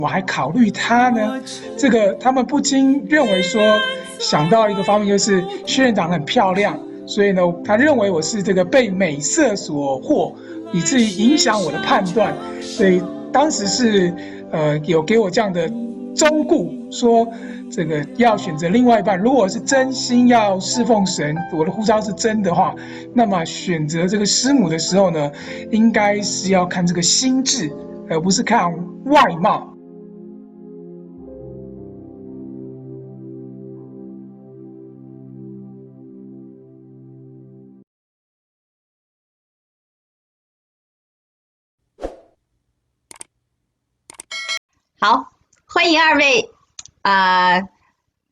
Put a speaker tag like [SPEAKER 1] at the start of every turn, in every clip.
[SPEAKER 1] 我还考虑他呢？这个他们不禁认为说，想到一个方面就是薛院长很漂亮，所以呢，他认为我是这个被美色所惑，以至于影响我的判断。所以当时是有给我这样的忠告，说这个要选择另外一半。如果是真心要侍奉神，我的呼召是真的话，那么选择这个师母的时候呢，应该是要看这个心智，而不是看外貌。
[SPEAKER 2] 好，欢迎二位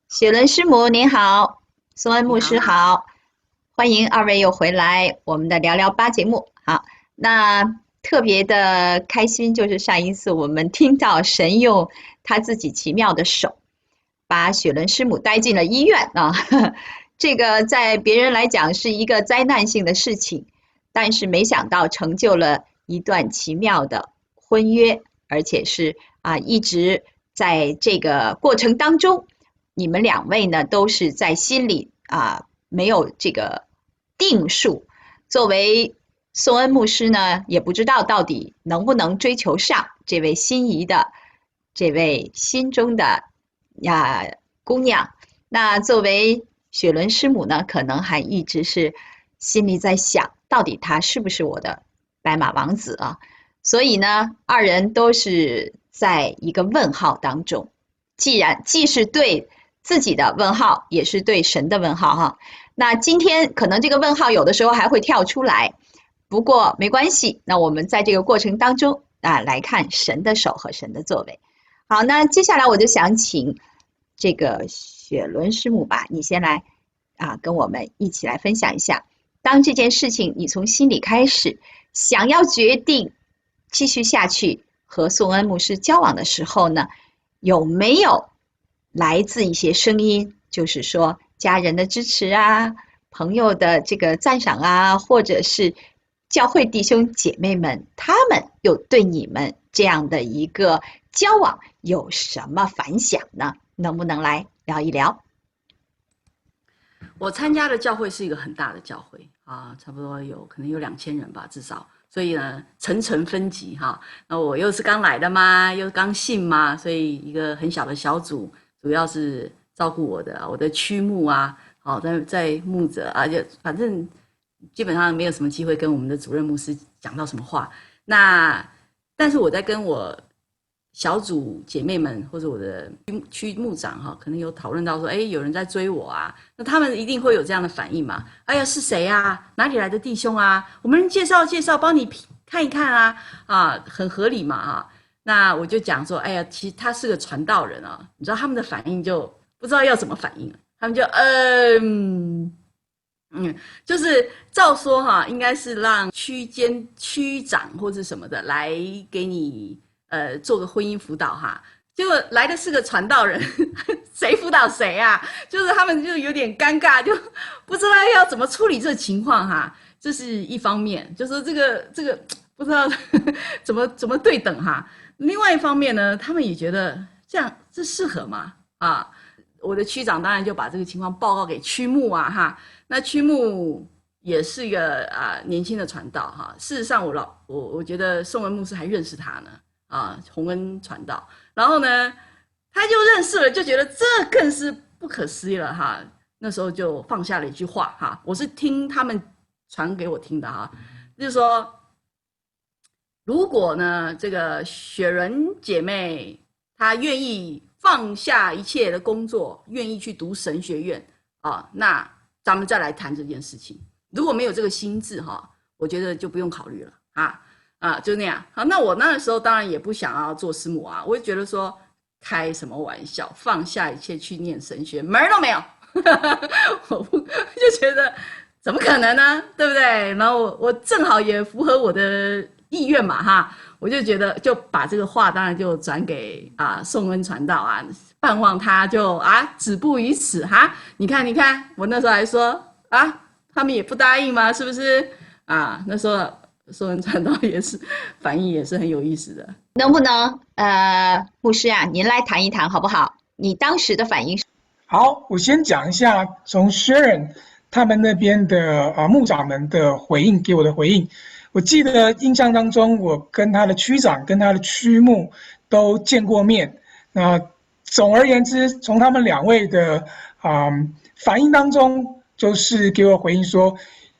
[SPEAKER 2] 雪伦师母您好，宋恩牧师好，欢迎二位又回来我们的聊聊吧节目。好，那特别的开心，就是上一次我们听到神用他自己奇妙的手，把雪伦师母带进了医院啊。这个在别人来讲是一个灾难性的事情，但是没想到成就了一段奇妙的婚约，而且是一直在这个过程当中，你们两位呢都是在心里没有这个定数。作为宋恩牧师呢，也不知道到底能不能追求上这位心仪的、这位心中的姑娘。那作为雪伦师母呢，可能还一直是心里在想，到底他是不是我的白马王子啊？所以呢，二人都是在一个问号当中，既是对自己的问号，也是对神的问号哈。那今天可能这个问号有的时候还会跳出来，不过没关系。那我们在这个过程当中来看神的手和神的作为。好，那接下来我就想请这个雪伦师母吧，你先来跟我们一起来分享一下，当这件事情你从心里开始想要决定继续下去和宋恩牧师交往的时候呢，有没有来自一些声音，就是说家人的支持朋友的这个赞赏或者是教会弟兄姐妹们，他们又对你们这样的一个交往有什么反响呢？能不能来聊一聊？
[SPEAKER 3] 我参加的教会是一个很大的教会差不多可能有2000人吧，至少。所以呢，层层分级那我又是刚来的嘛，又刚信嘛，所以一个很小的小组，主要是照顾我的区牧在牧者就反正基本上没有什么机会跟我们的主任牧师讲到什么话。但是我在跟我小组姐妹们或者我的区牧长可能有讨论到说，有人在追我那他们一定会有这样的反应嘛？哎呀，是谁哪里来的弟兄我们介绍，帮你看一看很合理嘛那我就讲说，哎呀，其实他是个传道人你知道他们的反应就不知道要怎么反应，他们就就是照说应该是让区长或者什么的来给你做个婚姻辅导结果来的是个传道人，谁辅导谁就是他们就有点尴尬，就不知道要怎么处理这个情况这是一方面，就是这个不知道怎么对等另外一方面呢，他们也觉得这适合吗我的区长当然就把这个情况报告给区牧那区牧也是一个年轻的传道事实上我觉得宋恩牧师还认识他呢洪恩传道，然后呢他就认识了，就觉得这更是不可思议了那时候就放下了一句话我是听他们传给我听的就是说，如果呢这个雪伦姐妹她愿意放下一切的工作，愿意去读神学院那咱们再来谈这件事情。如果没有这个心智我觉得就不用考虑了就那样那我那个时候当然也不想要做师母我就觉得说，开什么玩笑，放下一切去念神学，门儿都没有我就觉得怎么可能呢，对不对？然后我正好也符合我的意愿嘛我就觉得就把这个话当然就转给宋恩传道盼望他就止步于此你看我那时候还说他们也不答应吗？是不是那时候说文传道也是反应也是很有意思的。
[SPEAKER 2] 能不能牧师啊，您来谈一谈好不好？你当时的反应是？
[SPEAKER 1] 好，我先讲一下从 Sharon 他们那边的牧长们的回应给我的回应。我记得印象当中，我跟他的区长跟他的区牧都见过面。那总而言之，从他们两位的反应当中，就是给我回应说，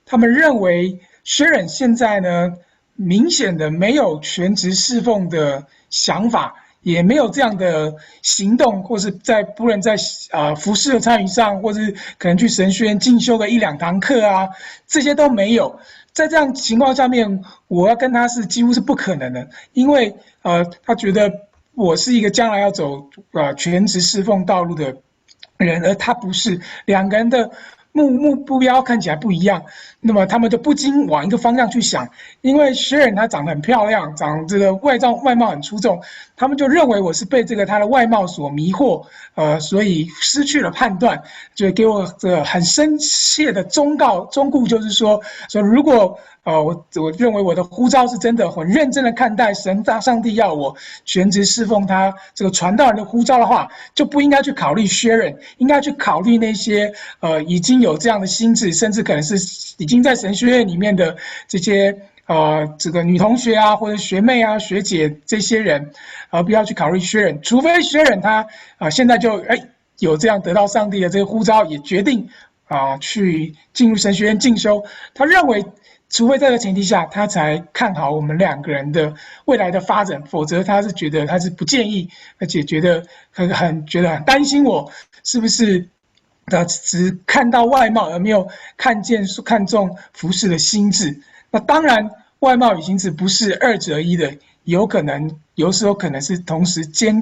[SPEAKER 1] 他们认为 Sharon 现在呢，明显的没有全职侍奉的想法，也没有这样的行动，或是不论在服事的参与上，或是可能去神学院进修个1-2堂课啊，这些都没有。在这样情况下面，我要跟他是几乎是不可能的，因为他觉得我是一个将来要走全职侍奉道路的人，而他不是，两个人的目标看起来不一样，那么他们就不禁往一个方向去想，因为Sharon她长得很漂亮，长这个外貌很出众，他们就认为我是被这个她的外貌所迷惑，所以失去了判断，就给我这个很深切的忠告，就是说如果我认为我的呼召是真的，很认真的看待上帝要我全职侍奉他这个传道人的呼召的话，就不应该去考虑 Sharon， 应该去考虑那些已经有这样的心智，甚至可能是已经在神学院里面的这些这个女同学啊，或者学妹啊、学姐这些人，不要去考虑 Sharon， 除非 Sharon 他现在就有这样得到上帝的这个呼召，也决定去进入神学院进修，他认为。除非在这个前提下，他才看好我们两个人的未来的发展，否则他是觉得他是不建议，而且觉得很担心我是不是只看到外貌而没有看重服事的心智。那当然，外貌与心智不是2择1的，有时候可能是同时兼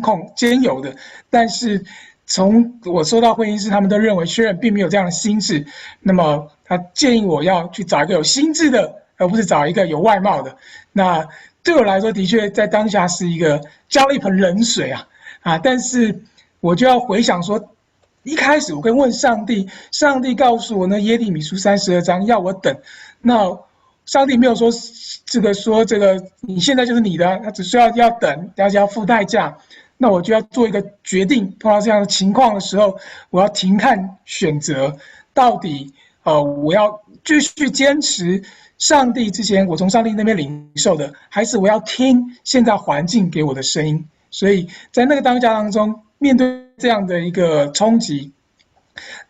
[SPEAKER 1] 有的，但是。从我收到会议室，他们都认为Sharon并没有这样的心智，那么他建议我要去找一个有心智的，而不是找一个有外貌的。那对我来说，的确在当下是一个浇了一盆冷水但是我就要回想说，一开始我跟问上帝，上帝告诉我呢，耶利米书32章要我等，那上帝没有说这个你现在就是你的，他只需要等，而且要付代价。那我就要做一个决定，碰到这样的情况的时候，我要停看选择，到底我要继续坚持上帝之前我从上帝那边领受的，还是我要听现在环境给我的声音？所以在那个当下当中，面对这样的一个冲击，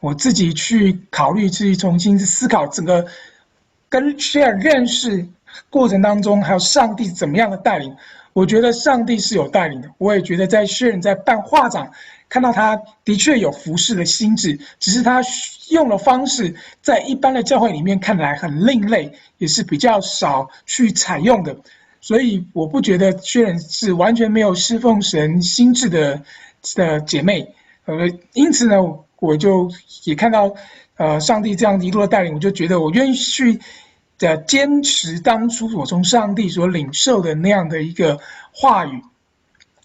[SPEAKER 1] 我自己去考虑，去重新思考整个跟 Sharon 认识过程当中，还有上帝怎么样的带领。我觉得上帝是有带领的，我也觉得在Sharon在办画展，看到他的确有服事的心智，只是他用的方式在一般的教会里面看来很另类，也是比较少去采用的，所以我不觉得Sharon是完全没有侍奉神心智的姐妹，因此呢，我就也看到上帝这样一路的带领，我就觉得我愿意去。坚持当初我从上帝所领受的那样的一个话语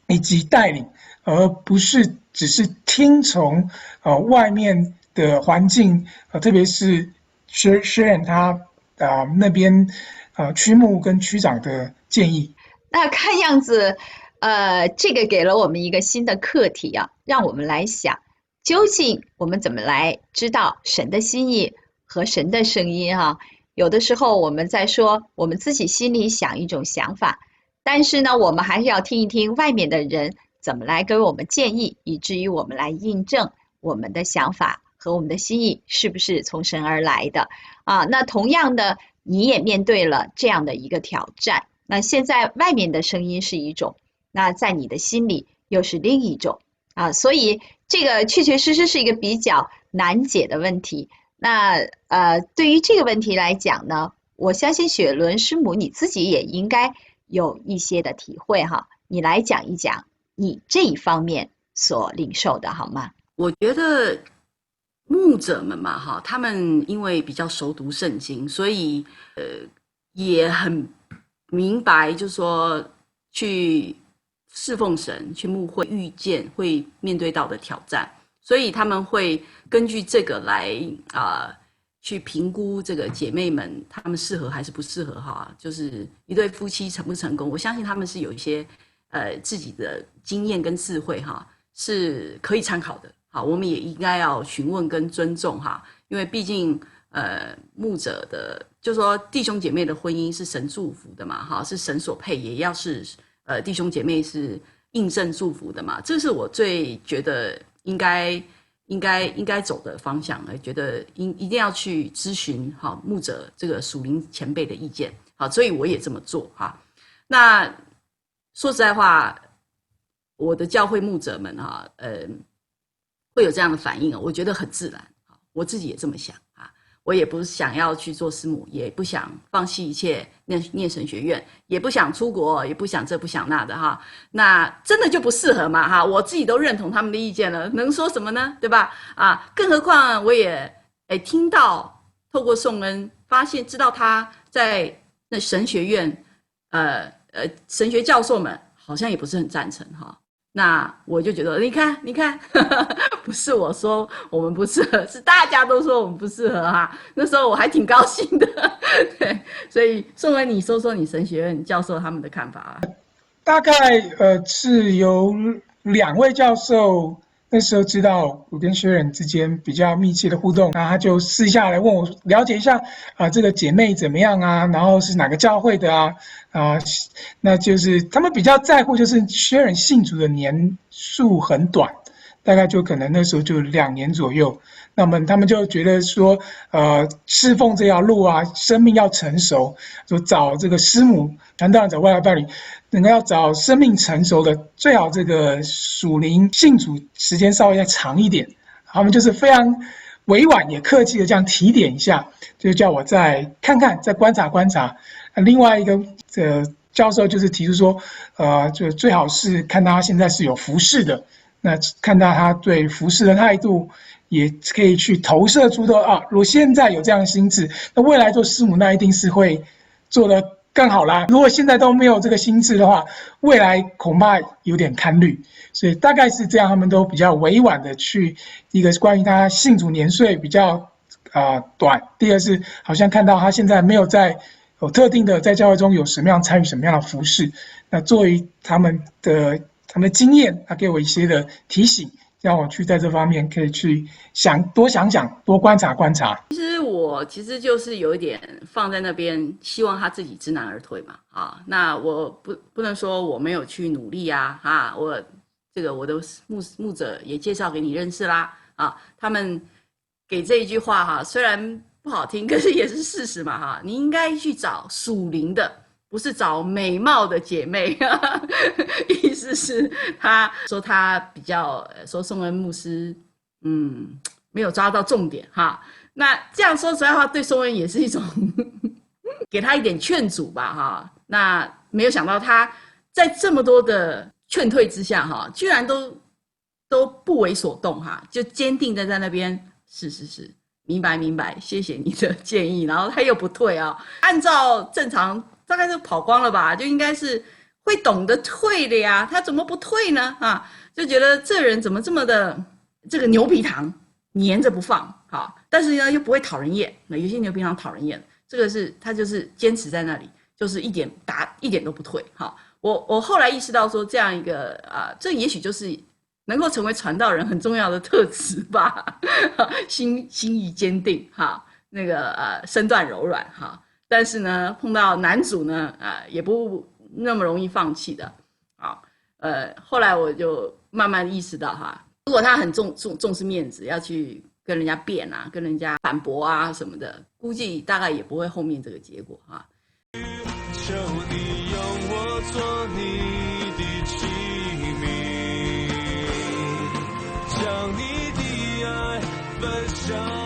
[SPEAKER 1] 以及带领，而不是只是听从外面的环境，特别是Sharon他那边区牧跟区长的建议。
[SPEAKER 2] 那看样子，这个给了我们一个新的课题让我们来想，究竟我们怎么来知道神的心意和神的声音有的时候我们在说我们自己心里想一种想法，但是呢，我们还是要听一听外面的人怎么来给我们建议，以至于我们来印证我们的想法和我们的心意是不是从神而来的那同样的，你也面对了这样的一个挑战。那现在外面的声音是一种，那在你的心里又是另一种所以这个确确实实是一个比较难解的问题。那对于这个问题来讲呢，我相信雪伦师母你自己也应该有一些的体会你来讲一讲你这一方面所领受的好吗？
[SPEAKER 3] 我觉得牧者们嘛他们因为比较熟读圣经，所以也很明白，就是说去侍奉神、去牧会遇见会面对到的挑战。所以他们会根据这个来去评估这个姐妹们她们适合还是不适合哈，就是一对夫妻成不成功，我相信他们是有一些自己的经验跟智慧哈，是可以参考的。好，我们也应该要询问跟尊重哈，因为毕竟牧者的，就说弟兄姐妹的婚姻是神祝福的嘛哈，是神所配，也要是弟兄姐妹是印证祝福的嘛，这是我最觉得应该走的方向，觉得一定要去咨询好牧者这个属灵前辈的意见，好，所以我也这么做哈。那说实在话，我的教会牧者们哈，会有这样的反应，我觉得很自然，我自己也这么想啊。我也不是想要去做师母，也不想放弃一切念神学院，也不想出国，也不想这不想那的哈。那真的就不适合嘛哈？我自己都认同他们的意见了，能说什么呢？对吧？啊，更何况我也听到透过宋恩发现知道他在那神学院神学教授们好像也不是很赞成哈。那我就觉得，你看，不是我说我们不适合，是大家都说我们不适合哈。那时候我还挺高兴的，对，所以宋恩，你说说你神学院教授他们的看法啊？
[SPEAKER 1] 大概是由2位教授那时候知道我跟学人之间比较密切的互动，然后他就私下来问我了解一下这个姐妹怎么样啊，然后是哪个教会的啊，那就是他们比较在乎就是学人信主的年数很短，大概就可能那时候就2年左右。那么他们就觉得说，侍奉这条路啊，生命要成熟，就找这个师母，传道人找外来伴侣，能够要找生命成熟的，最好这个属灵信主时间稍微再长一点。他们就是非常委婉也客气的这样提点一下，就叫我再看看，再观察观察。另外一个教授就是提出说，就最好是看他现在是有服事的，那看到他对服事的态度。也可以去投射出的如果现在有这样的心智，那未来做师母那一定是会做得更好啦。如果现在都没有这个心智的话，未来恐怕有点堪虑。所以大概是这样，他们都比较委婉的去，第一个是关于他信主年岁比较短，第二是好像看到他现在没有有特定的在教会中有什么样参与什么样的服事，那作为他们的经验，他给我一些的提醒。让我去在这方面可以去多想想，多观察观察。
[SPEAKER 3] 我其实就是有一点放在那边，希望他自己知难而退嘛。那我不能说我没有去努力啊。我的牧者也介绍给你认识啦。他们给这一句话哈，虽然不好听，可是也是事实嘛哈。你应该去找属灵的。不是找美貌的姐妹，意思是他说他比较说宋恩牧师，没有抓到重点哈。那这样说实在话，对宋恩也是一种给他一点劝阻吧哈。那没有想到他在这么多的劝退之下哈，居然都不为所动哈，就坚定的在那边是。明白，谢谢你的建议。然后他又不退按照正常。大概就跑光了吧，就应该是会懂得退的呀，他怎么不退呢？就觉得这人怎么这么的这个牛皮糖黏着不放，但是呢又不会讨人厌。有些牛皮糖讨人厌，这个是他就是坚持在那里，就是一点都不退。我后来意识到说，这样一个这也许就是能够成为传道人很重要的特质吧，心意坚定那个身段柔软但是呢，碰到男主呢，也不那么容易放弃的，后来我就慢慢意识到如果他很重视面子，要去跟人家辩跟人家反驳什么的，估计大概也不会后面这个结果
[SPEAKER 4] 求你用我做你的器皿，将你的爱分享。